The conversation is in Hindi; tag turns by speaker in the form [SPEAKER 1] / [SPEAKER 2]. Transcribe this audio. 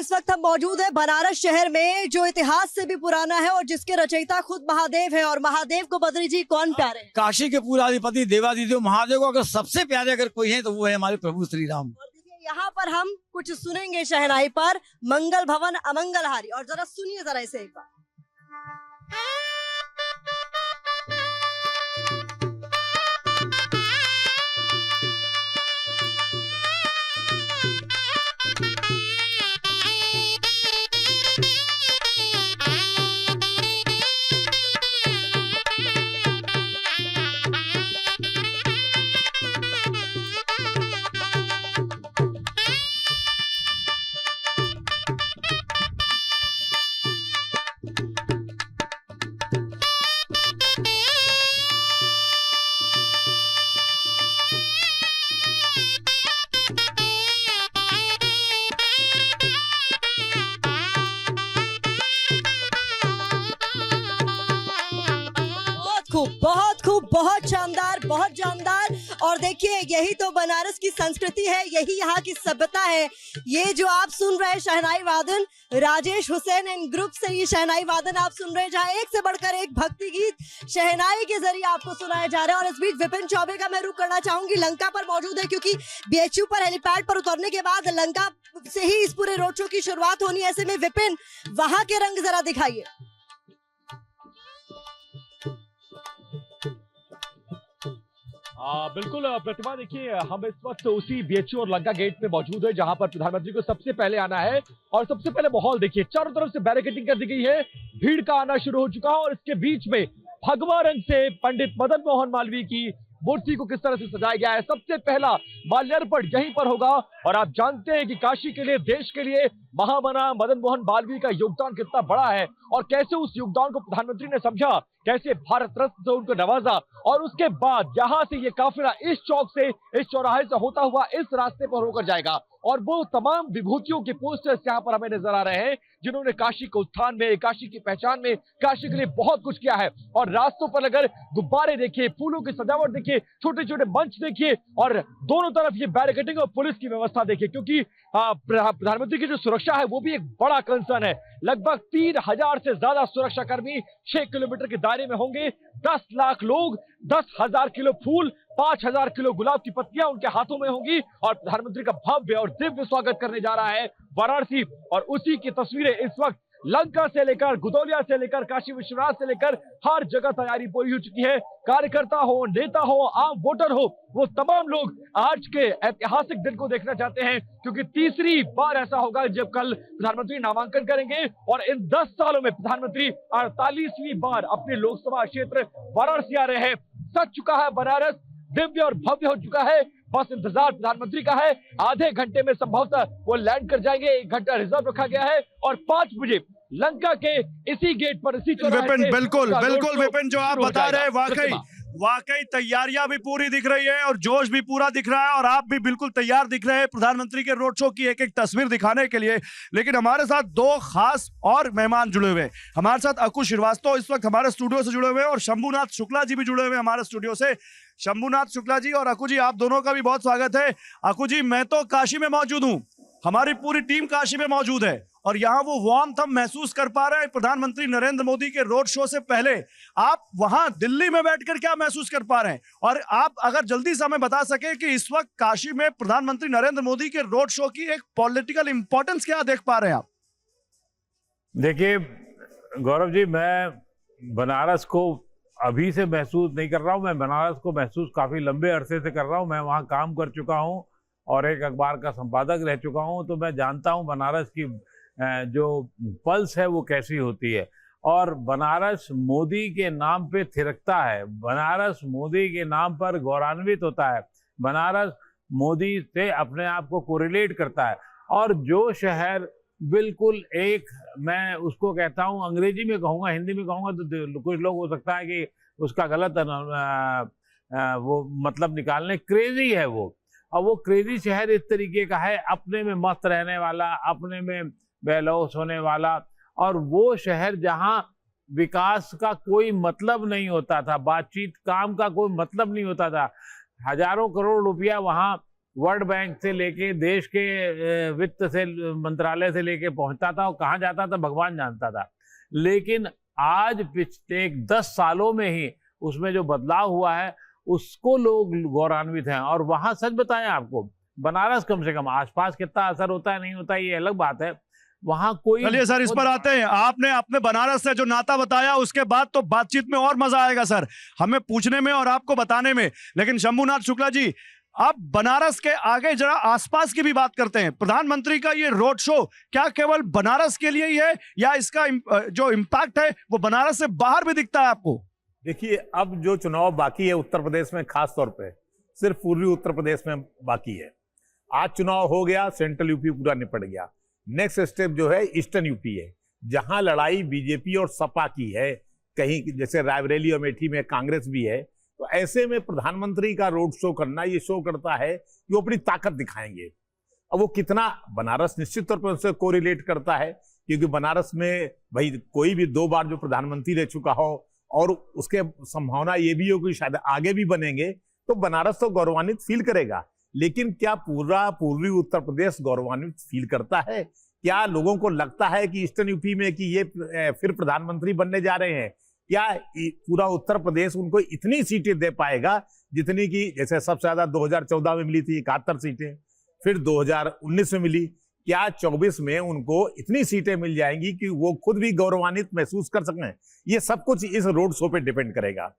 [SPEAKER 1] इस वक्त हम मौजूद है बनारस शहर में, जो इतिहास से भी पुराना है और जिसके रचयिता खुद महादेव है। और महादेव को बद्री जी कौन प्यारे हैं?
[SPEAKER 2] काशी के पूराधिपति देवादिदेव महादेव को अगर सबसे प्यारे अगर कोई है तो वो है हमारे प्रभु श्री राम।
[SPEAKER 1] और देखिए यहाँ पर हम कुछ सुनेंगे शहनाई पर, मंगल भवन अमंगलहारी। और जरा सुनिए जरा इसे एक बार। बहुत खूब, बहुत शानदार, बहुत जानदार। और देखिए यही तो बनारस की संस्कृति है, यही यहाँ की सभ्यता है। ये जो आप सुन रहे हैं शहनाई वादन, राजेश हुसैन एंड ग्रुप से ये शहनाई वादन आप सुन रहे हैं, जहाँ एक से बढ़कर एक भक्ति गीत शहनाई के जरिए आपको सुनाया जा रहा है। और इस बीच विपिन चौबे का मैं रुख करना चाहूंगी, लंका पर मौजूद है, क्योंकि बीएचयू पर हेलीपैड पर उतरने के बाद लंका से ही इस पूरे रोड शो की शुरुआत होनी है। ऐसे में विपिन, वहां के रंग जरा दिखाइए।
[SPEAKER 3] बिल्कुल प्रतिभा, देखिए हम इस वक्त उसी बीएचयू और लंका गेट पे मौजूद है, जहां पर प्रधानमंत्री को सबसे पहले आना है। और सबसे पहले माहौल देखिए, चारों तरफ से बैरिकेडिंग कर दी गई है, भीड़ का आना शुरू हो चुका है। और इसके बीच में भगवा रंग से पंडित मदन मोहन मालवीय की मूर्ति को किस तरह से सजाया गया है। सबसे पहला माल्यार्पण यहीं पर होगा। और आप जानते हैं कि काशी के लिए, देश के लिए महामना मदन मोहन मालवीय का योगदान कितना बड़ा है, और कैसे उस योगदान को प्रधानमंत्री ने समझा, कैसे भारत रत्न से उनको नवाजा। और उसके बाद यहाँ से ये काफिला इस चौक से, इस चौराहे से होता हुआ इस रास्ते पर होकर जाएगा। और वो तमाम विभूतियों के पोस्टर्स यहाँ पर हमें नजर आ रहे हैं, जिन्होंने काशी के उत्थान में, काशी की पहचान में, काशी के लिए बहुत कुछ किया है। और रास्तों पर अगर गुब्बारे देखिए, फूलों की सजावट देखिए, छोटे छोटे मंच देखिए, और दोनों तरफ ये बैरिकेडिंग और पुलिस की व्यवस्था देखिए, क्योंकि प्रधानमंत्री की जो सुरक्षा है वो भी एक बड़ा कंसर्न है। लगभग 3000 से ज्यादा सुरक्षाकर्मी 6 किलोमीटर के दायरे में होंगे। 10 लाख लोग, 10,000 किलो फूल, 5,000 किलो गुलाब की पत्तियां उनके हाथों में होंगी। और प्रधानमंत्री का भव्य और दिव्य स्वागत करने जा रहा है वाराणसी। और उसी की तस्वीरें इस वक्त लंका से लेकर, गुदौलिया से लेकर, काशी विश्वनाथ से लेकर हर जगह तैयारी पूरी हो चुकी है। कार्यकर्ता हो, नेता हो, आम वोटर हो, वो तमाम लोग आज के ऐतिहासिक दिन को देखना चाहते हैं, क्योंकि तीसरी बार ऐसा होगा जब कल प्रधानमंत्री नामांकन करेंगे। और इन 10 सालों में प्रधानमंत्री 48वीं बार अपने लोकसभा क्षेत्र वाराणसी आ रहे हैं। सज चुका है बनारस, दिव्य और भव्य हो चुका है। बस इंतजार प्रधानमंत्री का है। आधे घंटे में संभवतः वो लैंड कर जाएंगे, 1 घंटा रिजर्व रखा गया है। और 5 बजे लंका के इसी गेट पर, इसी
[SPEAKER 4] विपिन, बिल्कुल बिल्कुल विपिन, जो आप बता रहे हैं वाकई तैयारियां भी पूरी दिख रही है और जोश भी पूरा दिख रहा है, और आप भी बिल्कुल तैयार दिख रहे हैं प्रधानमंत्री के रोड शो की एक एक तस्वीर दिखाने के लिए। लेकिन हमारे साथ 2 खास और मेहमान जुड़े हुए हैं। हमारे साथ अकु श्रीवास्तव इस वक्त हमारे स्टूडियो से जुड़े हुए हैं, और शंभुनाथ शुक्ला जी भी जुड़े हुए हैं हमारे स्टूडियो से। शंभुनाथ शुक्ला जी और अकु जी, आप दोनों का भी बहुत स्वागत है। अकु जी, मैं तो काशी में मौजूद हूँ, हमारी पूरी टीम काशी में मौजूद है, और यहाँ वो वार्म थम महसूस कर पा रहे हैं प्रधानमंत्री नरेंद्र मोदी के रोड शो से पहले। आप वहां दिल्ली में बैठकर क्या महसूस कर पा रहे हैं? और आप अगर जल्दी से हमें बता सके कि इस वक्त काशी में प्रधानमंत्री नरेंद्र मोदी के रोड शो की एक पॉलिटिकल इंपॉर्टेंस क्या देख पा रहे हैं आप?
[SPEAKER 5] देखिए गौरव जी, मैं बनारस को अभी से महसूस नहीं कर रहा हूँ, मैं बनारस को महसूस काफी लंबे अरसे से कर रहा हूँ। मैं वहाँ काम कर चुका हूँ और एक अखबार का संपादक रह चुका हूँ, तो मैं जानता हूँ बनारस की जो पल्स है वो कैसी होती है। और बनारस मोदी के नाम पे थिरकता है, बनारस मोदी के नाम पर गौरवान्वित होता है, बनारस मोदी से अपने आप को कोरिलेट करता है। और जो शहर बिल्कुल एक, मैं उसको कहता हूँ, अंग्रेजी में कहूँगा, हिंदी में कहूँगा तो कुछ लोग हो सकता है कि उसका गलत वो मतलब निकालने, क्रेजी है वो। और वो क्रेजी शहर इस तरीके का है, अपने में मस्त रहने वाला, अपने में बेलौस होने वाला। और वो शहर जहाँ विकास का कोई मतलब नहीं होता था, बातचीत काम का कोई मतलब नहीं होता था, हजारों करोड़ रुपया वहाँ वर्ल्ड बैंक से लेके देश के वित्त से मंत्रालय से लेके पहुंचता था और कहाँ जाता था भगवान जानता था। लेकिन आज पिछले 10 सालों में ही उसमें जो बदलाव हुआ है उसको लोग गौरवान्वित हैं। और वहां सच बताएं आपको, बनारस कम से कम, आसपास कितना असर होता है नहीं होता ये अलग बात है, वहां कोई।
[SPEAKER 4] चलिए सर, इस पर आते हैं। आपने अपने बनारस से जो नाता बताया उसके बाद तो बातचीत में और मजा आएगा सर, हमें पूछने में और आपको बताने में। लेकिन शंभुनाथ शुक्ला जी, आप बनारस के आगे जरा आसपास की भी बात करते हैं। प्रधानमंत्री का ये रोड शो क्या केवल बनारस के लिए ही है या इसका जो इम्पैक्ट है वो बनारस से बाहर भी दिखता है आपको?
[SPEAKER 6] देखिए, अब जो चुनाव बाकी है उत्तर प्रदेश में, खास तौर पे सिर्फ पूर्वी उत्तर प्रदेश में बाकी है। आज चुनाव हो गया, सेंट्रल यूपी पूरा निपट गया। नेक्स्ट स्टेप जो है ईस्टर्न यूपी है, जहां लड़ाई बीजेपी और सपा की है। कहीं जैसे रायबरेली और अमेठी में कांग्रेस भी है। तो ऐसे में प्रधानमंत्री का रोड शो करना ये शो करता है कि वो अपनी ताकत दिखाएंगे। अब वो कितना, बनारस निश्चित तौर पर उनसे कोरिलेट करता है, क्योंकि बनारस में भाई कोई भी 2 बार जो प्रधानमंत्री रह चुका हो और उसके संभावना ये भी हो कि शायद आगे भी बनेंगे, तो बनारस तो गौरवान्वित फील करेगा। लेकिन क्या पूरा पूर्वी उत्तर प्रदेश गौरवान्वित फील करता है? क्या लोगों को लगता है कि ईस्टर्न यूपी में कि ये फिर प्रधानमंत्री बनने जा रहे हैं? क्या पूरा उत्तर प्रदेश उनको इतनी सीटें दे पाएगा जितनी कि जैसे सबसे ज्यादा 2014 में मिली थी 71 सीटें, फिर 2019 में मिली, क्या 24 में उनको इतनी सीटें मिल जाएंगी कि वो खुद भी गौरवान्वित महसूस कर सकें? ये सब कुछ इस रोड शो पे डिपेंड करेगा।